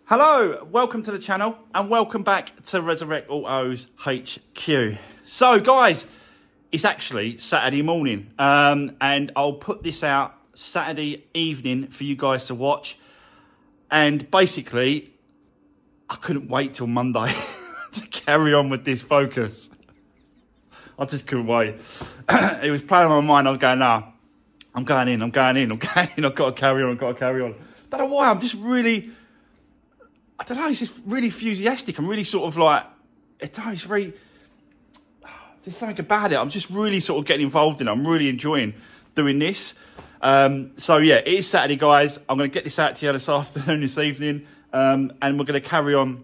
Hello, welcome to the channel and welcome back to Resurwreck Autos HQ. So guys, it's actually Saturday morning and I'll put this out Saturday evening for you guys to watch. And basically, I couldn't wait till Monday to carry on with this Focus. I just couldn't wait. It was playing on my mind. I was going, nah, I'm going in. I've got to carry on, Don't know why, I'm just really... I don't know, it's just really enthusiastic. I'm really sort of like, I don't know, it's very, there's something about it. I'm just really sort of getting involved in it. I'm really enjoying doing this. So yeah, it is Saturday, guys. I'm going to get this out to you this afternoon, this evening. And we're going to carry on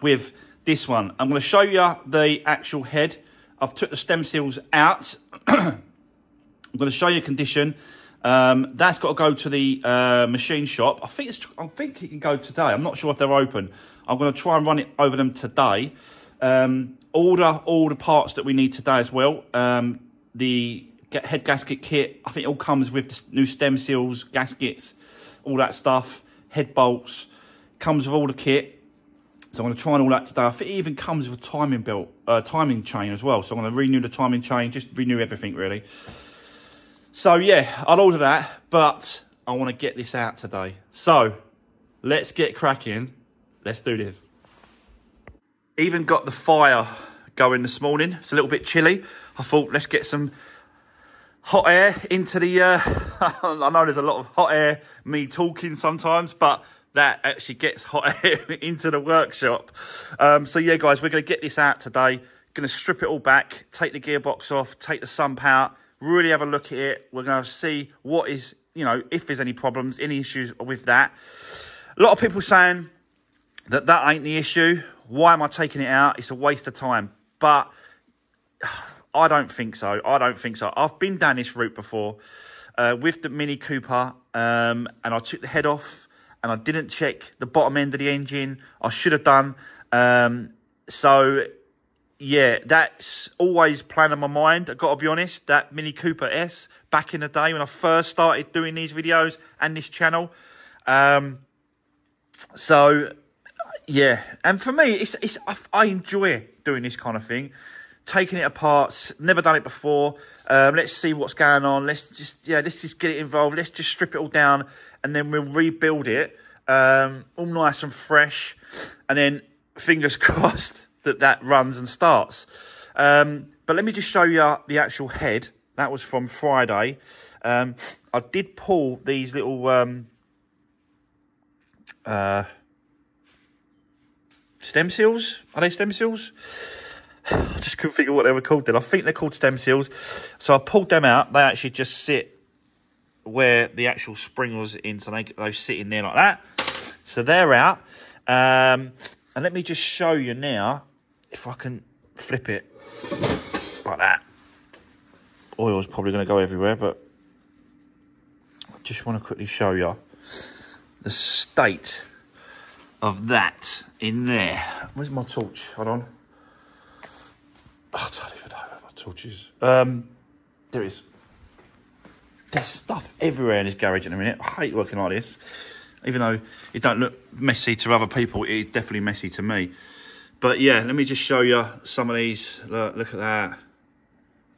with this one. I'm going to show you the actual head. I've took the stem seals out. I'm going to show you condition. That's got to go to the machine shop. I think it can go today. I'm not sure if they're open. I'm going to try and run it over them today. Order all the parts that we need today as well. The head gasket kit, I think it all comes with the new stem seals, gaskets, all that stuff. Head bolts, comes with all the kit. So I'm going to try and all that today. I think it even comes with a timing belt, timing chain as well. So I'm going to renew the timing chain, just renew everything really. So yeah, I'll order that, but I want to get this out today. So let's get cracking. Let's do this. Even got the fire going this morning. It's a little bit chilly. I thought let's get some hot air into the, I know there's a lot of hot air, me talking sometimes, but that actually gets hot air into the workshop. So yeah, guys, we're going to get this out today. Going to strip it all back, take the gearbox off, take the sump out. Really have a look at it. We're going to see what is, you know, if there's any problems, any issues with that. A lot of people saying that that ain't the issue. Why am I taking it out? It's a waste of time. But I don't think so. I don't think so. I've been down this route before with the Mini Cooper and I took the head off and I didn't check the bottom end of the engine. I should have done. So... yeah, that's always playing on my mind. I've got to be honest, that Mini Cooper S back in the day when I first started doing these videos and this channel. So, yeah. And for me, I enjoy doing this kind of thing. Taking it apart, never done it before. Let's see what's going on. Let's just get it involved. Let's just strip it all down and then we'll rebuild it. All nice and fresh. And then, fingers crossed, that runs and starts. But let me just show you the actual head. That was from Friday. I did pull these little stem seals. Are they stem seals? I just couldn't figure what they were called then. I think they're called stem seals. So I pulled them out. They actually just sit where the actual spring was in. So they sit in there like that. So they're out. And let me just show you now, if I can flip it like that. Oil's probably going to go everywhere, but I just want to quickly show you the state of that in there. Where's my torch? Hold on. Oh, I don't even know where my torch is. There it is. There's stuff everywhere in this garage in a minute. I hate working like this. Even though it don't look messy to other people, it is definitely messy to me. But yeah, let me just show you some of these. Look at that.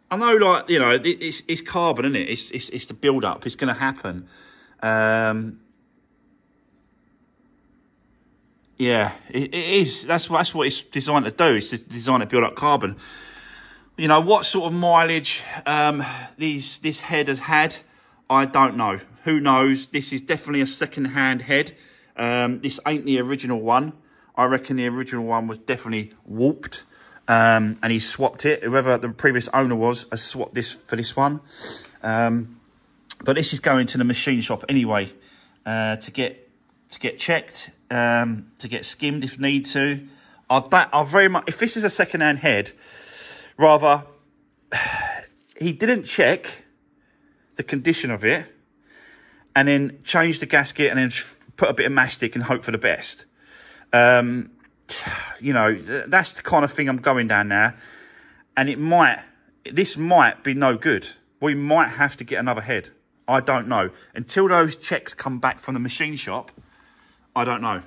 I know, like, you know, it's carbon, isn't it? It's the build up. It's going to happen. Yeah, it is. That's what it's designed to do. It's designed to build up carbon. You know what sort of mileage this head has had? I don't know. Who knows? This is definitely a second-hand head. This ain't the original one. I reckon the original one was definitely warped. And he swapped it. Whoever the previous owner was has swapped this for this one. But this is going to the machine shop anyway to get checked, to get skimmed if need to. I very much, if this is a second-hand head, rather he didn't check the condition of it and then change the gasket and then put a bit of mastic and hope for the best. You know, that's the kind of thing I'm going down now. And this might be no good. We might have to get another head. I don't know. Until those checks come back from the machine shop, I don't know.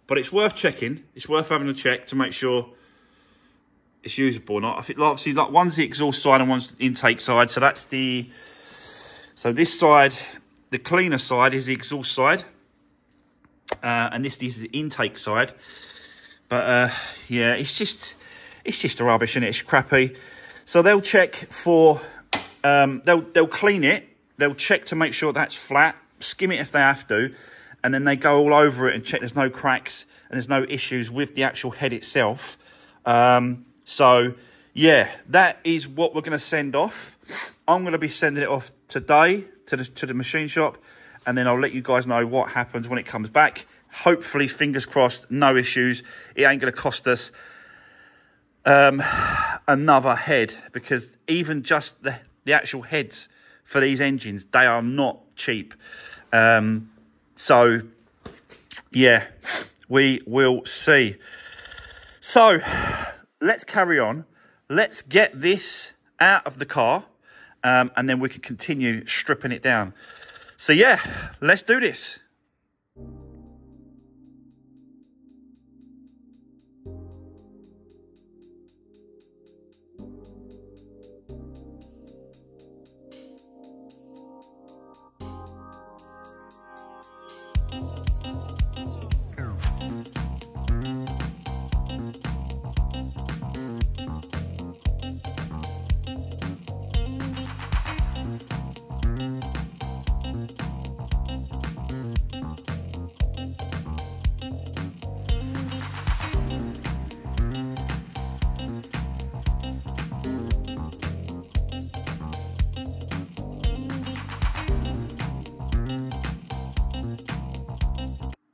But it's worth checking. It's worth having a check to make sure it's usable or not. I think obviously like one's the exhaust side and one's the intake side. So that's so this side, the cleaner side is the exhaust side. And this is the intake side. But yeah, it's just rubbish, isn't it? It's crappy. So they'll check for, they'll clean it. They'll check to make sure that's flat, skim it if they have to, and then they go all over it and check there's no cracks and there's no issues with the actual head itself. So yeah, that is what we're going to send off. I'm going to be sending it off today to the machine shop, and then I'll let you guys know what happens when it comes back. Hopefully, fingers crossed, no issues. It ain't going to cost us another head, because even just the actual heads for these engines, they are not cheap. So yeah, we will see. So let's carry on. Let's get this out of the car, and then we can continue stripping it down. So yeah, let's do this.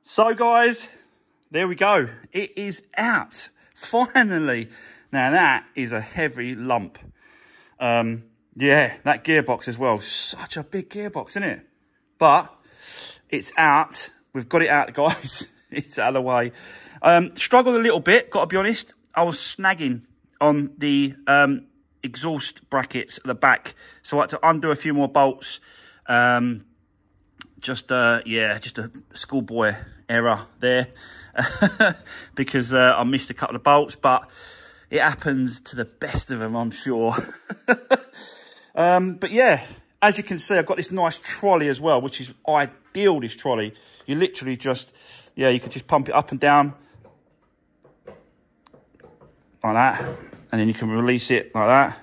So guys, there we go. It is out, finally. Now that is a heavy lump. Yeah, that gearbox as well. Such a big gearbox, isn't it? But it's out. We've got it out, guys. It's out of the way. Struggled a little bit, got to be honest. I was snagging on the exhaust brackets at the back, so I had to undo a few more bolts. Yeah, just a schoolboy error there because I missed a couple of bolts, but it happens to the best of them, I'm sure. But yeah, as you can see, I've got this nice trolley as well, which is ideal, this trolley. You literally just, yeah, you could just pump it up and down like that, and then you can release it like that.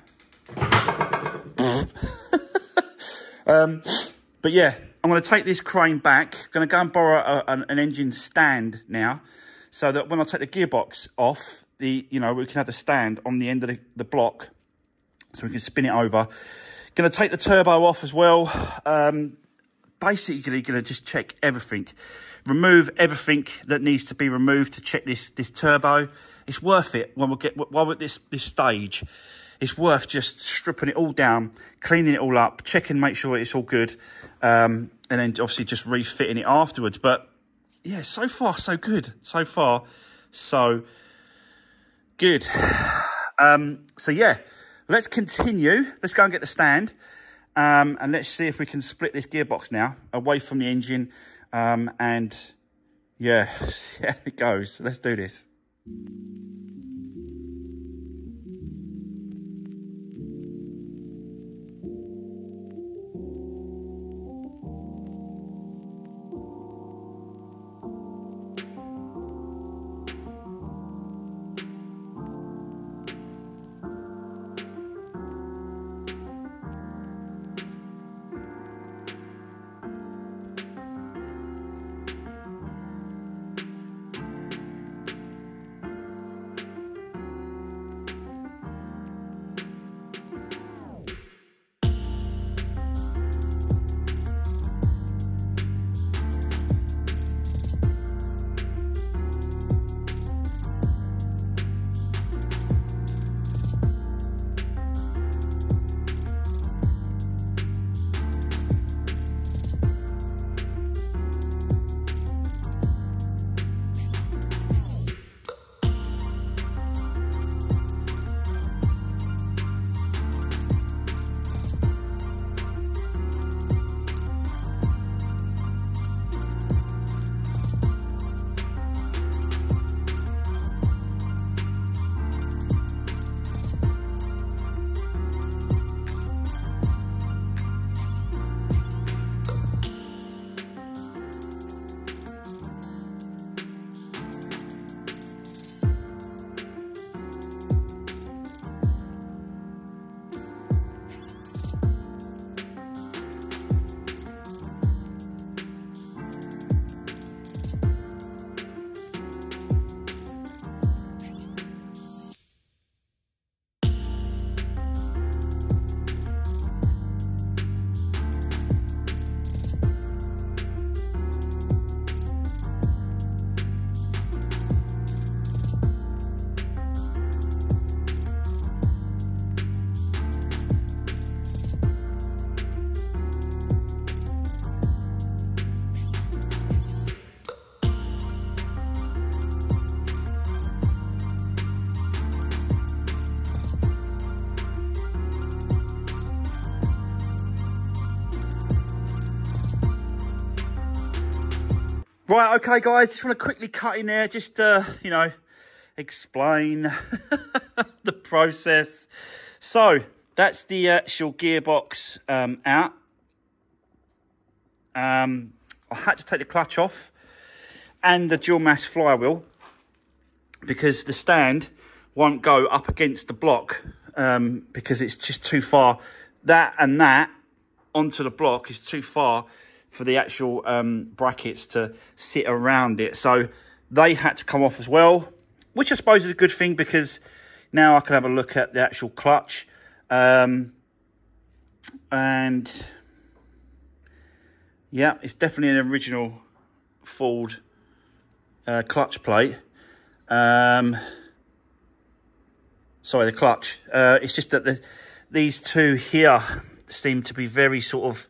But yeah, I'm going to take this crane back. Going to go and borrow an engine stand now, so that when I take the gearbox off, we can have the stand on the end of the block, so we can spin it over. Going to take the turbo off as well. Basically, going to just check everything, remove everything that needs to be removed to check this turbo. It's worth it while we're at this stage. It's worth just stripping it all down, cleaning it all up, checking, make sure it's all good, and then obviously just refitting it afterwards. But yeah, so far so good. So far so good. So yeah, let's continue. Let's go and get the stand, and let's see if we can split this gearbox now away from the engine. And yeah, yeah, it goes. Let's do this. Right, okay, guys, just want to quickly cut in there, just, you know, explain the process. So, that's the actual gearbox out. I had to take the clutch off and the dual mass flywheel because the stand won't go up against the block because it's just too far. That and that onto the block is too far for the actual brackets to sit around it. So they had to come off as well, which I suppose is a good thing because now I can have a look at the actual clutch. And yeah, it's definitely an original Ford clutch plate. Sorry, the clutch. It's just that these two here seem to be very sort of,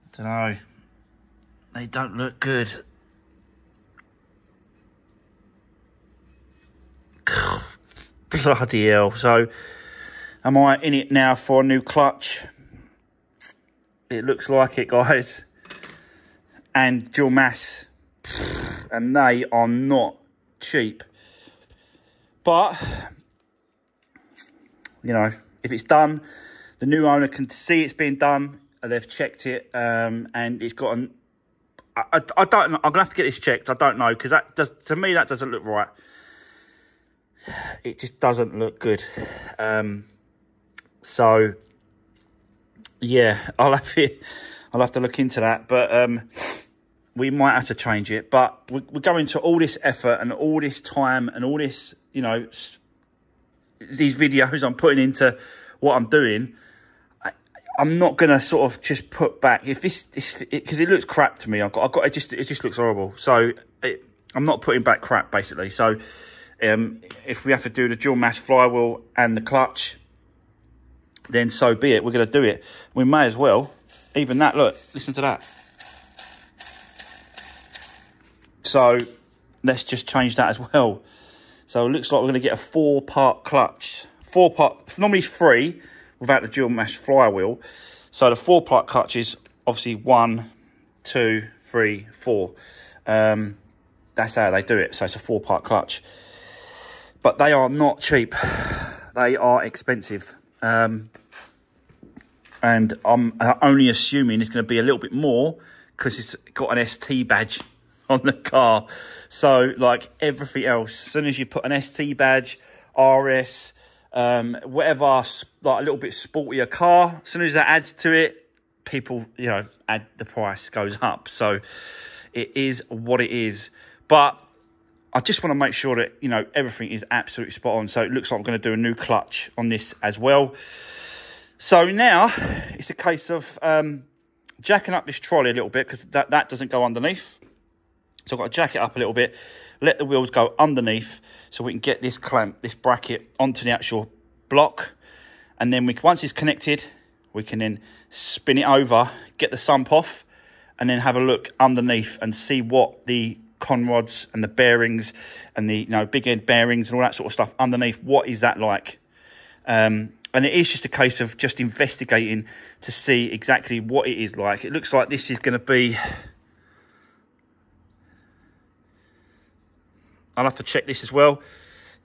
I don't know, they don't look good. Bloody hell. So, am I in it now for a new clutch? It looks like it, guys. And dual mass. And they are not cheap. But, you know, if it's done, the new owner can see it's been done. They've checked it. And it's got an... I don't know. I'm going to have to get this checked. I don't know. Because that does, to me, that doesn't look right. It just doesn't look good. So, yeah, I'll have to look into that. But we might have to change it. But we're going to all this effort and all this time and all this, you know, these videos I'm putting into what I'm doing. I'm not gonna sort of just put back if this because it looks crap to me. It just looks horrible. So I'm not putting back crap basically. So if we have to do the dual mass flywheel and the clutch, then so be it. We're gonna do it. We may as well. Even that. Look, listen to that. So let's just change that as well. So it looks like we're gonna get a 4-part clutch. 4-part. Normally 3. Without the dual mass flywheel. So the 4-part clutch is obviously 1, 2, 3, 4. That's how they do it. So it's a 4-part clutch. But they are not cheap. They are expensive. And I'm only assuming it's going to be a little bit more because it's got an ST badge on the car. So like everything else, as soon as you put an ST badge, RS, whatever, like a little bit sportier car, as soon as that adds to it, people, you know, the price goes up. So it is what it is. But I just want to make sure that, you know, everything is absolutely spot on. So it looks like I'm going to do a new clutch on this as well. So now it's a case of jacking up this trolley a little bit because that doesn't go underneath. So I've got to jack it up a little bit, let the wheels go underneath so we can get this clamp, this bracket onto the actual block. And then once it's connected, we can then spin it over, get the sump off, and then have a look underneath and see what the conrods and the bearings and the, you know, big end bearings and all that sort of stuff underneath, what is that like? And it is just a case of just investigating to see exactly what it is like. It looks like this is going to be... I'll have to check this as well.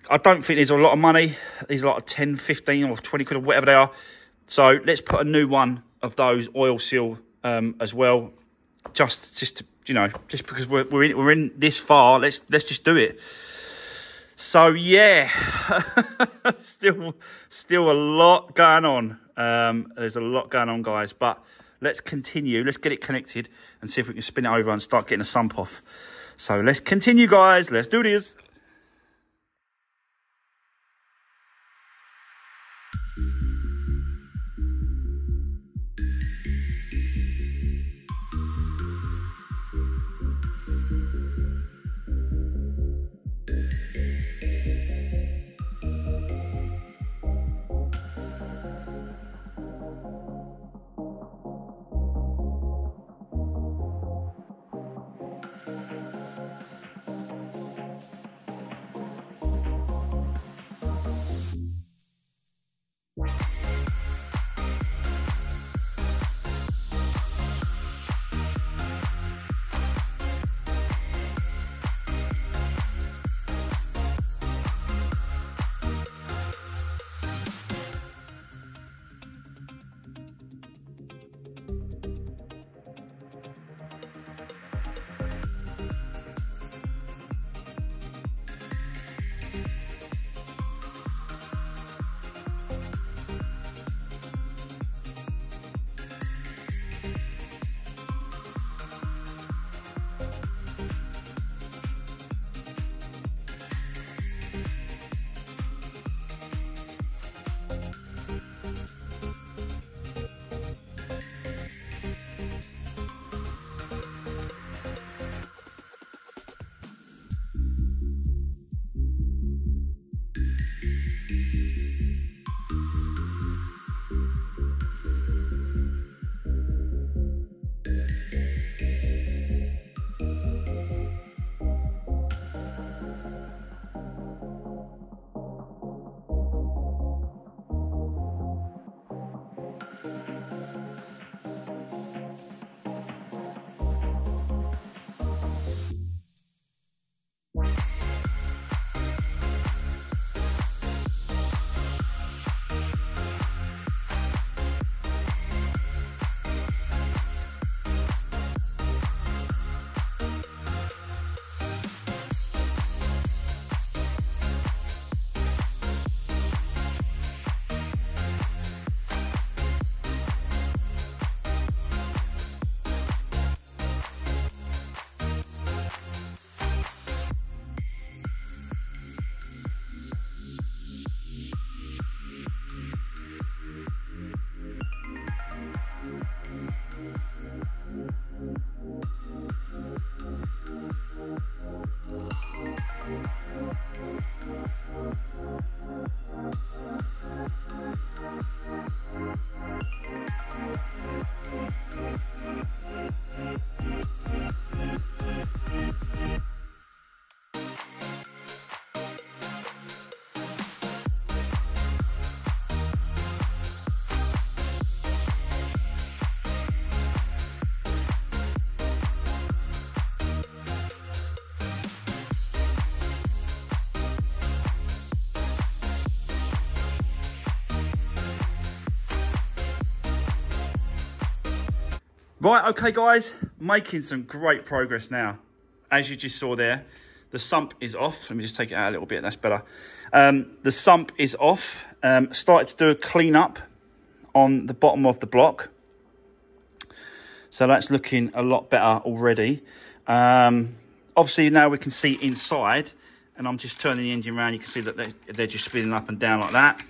I don't think these are a lot of money. These are like 10, 15 or 20 quid or whatever they are. So let's put a new one of those oil seal as well. Just to, you know, just because we're in this far, let's just do it. So yeah, still a lot going on. There's a lot going on, guys. But let's continue. Let's get it connected and see if we can spin it over and start getting a sump off. So let's continue, guys. Let's do this. Right, okay guys, making some great progress now. As you just saw there, the sump is off. Let me just take it out a little bit, that's better. The sump is off. Started to do a clean up on the bottom of the block. So that's looking a lot better already. Obviously now we can see inside, and I'm just turning the engine around. You can see that they're just spinning up and down like that.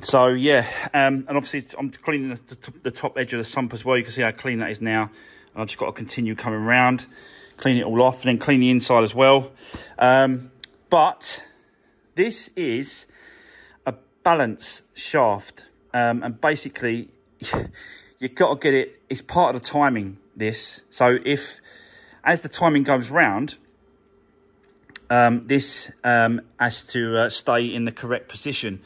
So yeah, and obviously I'm cleaning the top edge of the sump as well. You can see how clean that is now. And I've just got to continue coming around, clean it all off, and then clean the inside as well. But this is a balance shaft, and basically you've got to get it. It's part of the timing, this. So as the timing goes round, this has to stay in the correct position.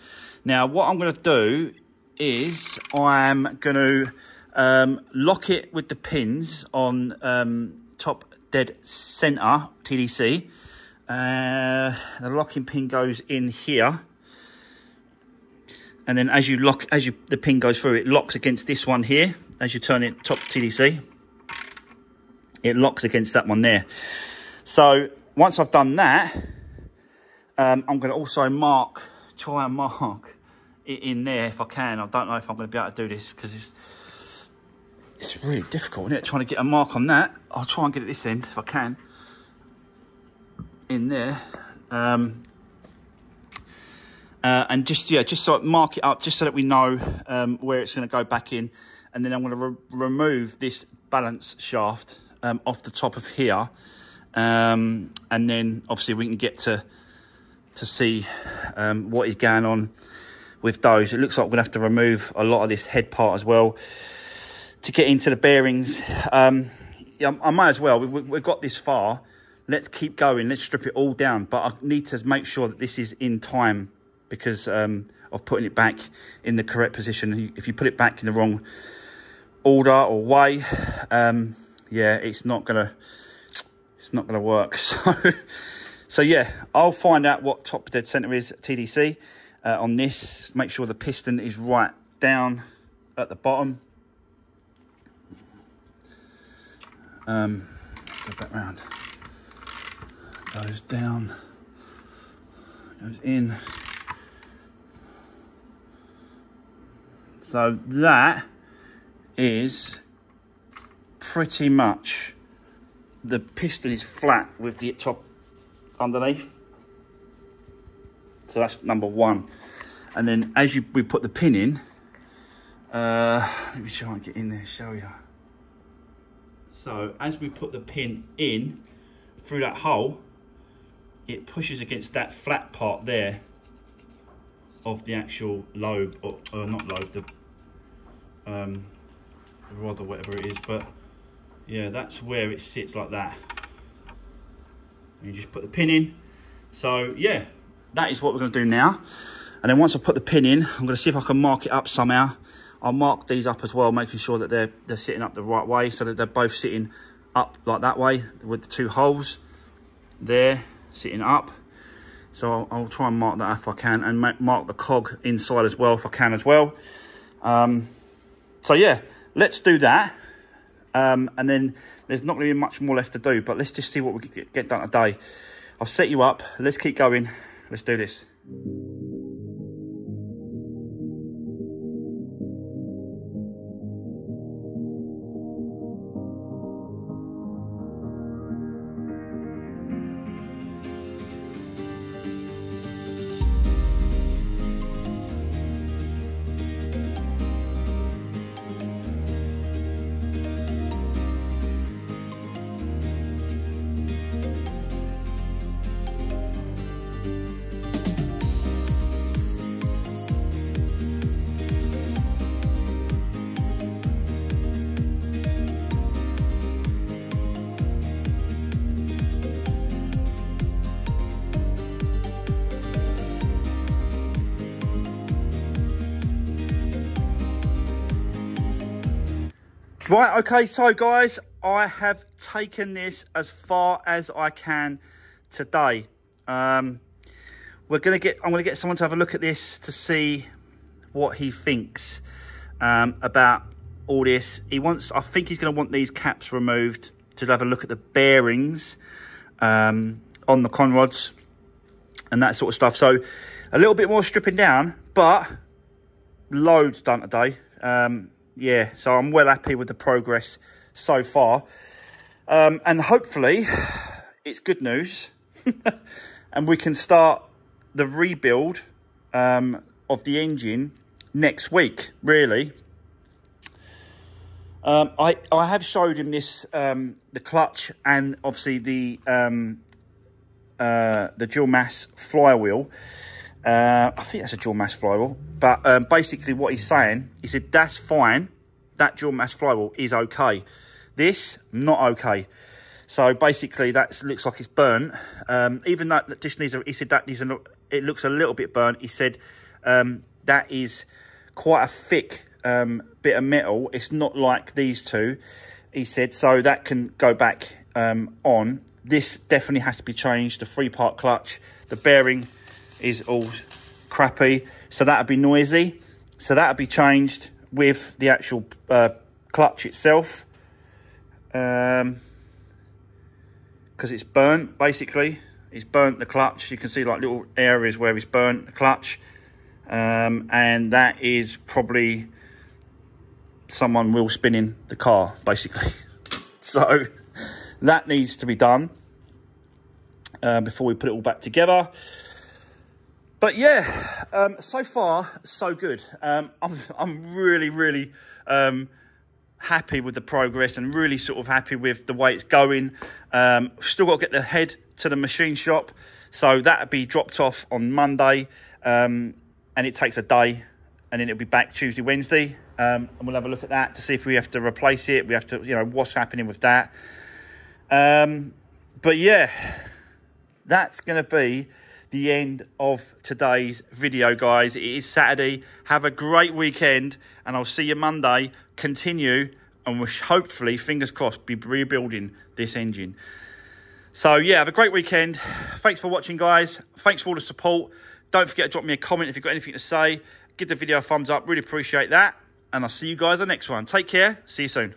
Now, what I'm going to do is I'm going to lock it with the pins on top dead center TDC. The locking pin goes in here, and then the pin goes through, it locks against this one here. As you turn it top TDC, it locks against that one there. So once I've done that, I'm going to also try and mark it in there if I can. I don't know if I'm going to be able to do this because it's really difficult, isn't it? Trying to get a mark on that. I'll try and get it this end if I can. In there. And just so I mark it up, just so that we know where it's going to go back in. And then I'm going to remove this balance shaft off the top of here. And then obviously we can get to see what is going on with those. It looks like we're gonna have to remove a lot of this head part as well to get into the bearings. Yeah, I might as well. We've got this far. Let's keep going. Let's strip it all down. But I need to make sure that this is in time because of putting it back in the correct position. If you put it back in the wrong order or way, yeah, it's not gonna work. So yeah, I'll find out what top dead center is at TDC on this. Make sure the piston is right down at the bottom. Go back round. Goes down. Goes in. So that is pretty much, the piston is flat with the top underneath. So that's number one. And then as we put the pin in, let me try and get in there, show you. So as we put the pin in through that hole, it pushes against that flat part there of the actual lobe, or not lobe, the rod or whatever it is, but yeah, that's where it sits like that. And you just put the pin in. So yeah, that is what we're going to do now. And then once I put the pin in, I'm going to see if I can mark it up somehow. I'll mark these up as well, making sure that they're sitting up the right way, so that they're both sitting up like that way with the two holes there sitting up. So I'll try and mark that if I can, and mark the cog inside as well if I can as well. So yeah, let's do that. And then there's not going to be much more left to do, but let's just see what we can get done today. I'll set you up. Let's keep going. Let's do this. Right, okay, so guys, I have taken this as far as I can today. I'm going to get someone to have a look at this to see what he thinks about all this. I think he's going to want these caps removed to have a look at the bearings on the conrods and that sort of stuff. So a little bit more stripping down, but loads done today. Yeah, so I'm well happy with the progress so far. And hopefully it's good news and we can start the rebuild of the engine next week, really. I have showed him this, the clutch and obviously the dual mass flywheel. I think that's a dual mass flywheel, but basically what he's saying, he said that's fine, that dual mass flywheel is okay, this not okay. So basically that looks like it's burnt. Even that just needs he said that it looks a little bit burnt. He said that is quite a thick bit of metal. It's not like these two, he said, so that can go back on. This definitely has to be changed. The 3-part clutch, the bearing is all crappy, so that'd be noisy, so that'd be changed with the actual clutch itself, because it's burnt. Basically it's burnt the clutch. You can see like little areas where it's burnt the clutch, and that is probably someone wheel spinning the car basically. So that needs to be done before we put it all back together. But yeah, so far so good. I'm really happy with the progress and really sort of happy with the way it's going. Still got to get the head to the machine shop, so that'll be dropped off on Monday, and it takes a day, and then it'll be back Tuesday, Wednesday, and we'll have a look at that to see if we have to replace it. We have to, you know, what's happening with that. But yeah, that's going to be the end of today's video, guys. It is Saturday. Have a great weekend, and I'll see you Monday. Continue, and we'll hopefully, fingers crossed, be rebuilding this engine. So yeah, have a great weekend. Thanks for watching, guys. Thanks for all the support. Don't forget to drop me a comment if you've got anything to say. Give the video a thumbs up. Really appreciate that. And I'll see you guys on the next one. Take care. See you soon.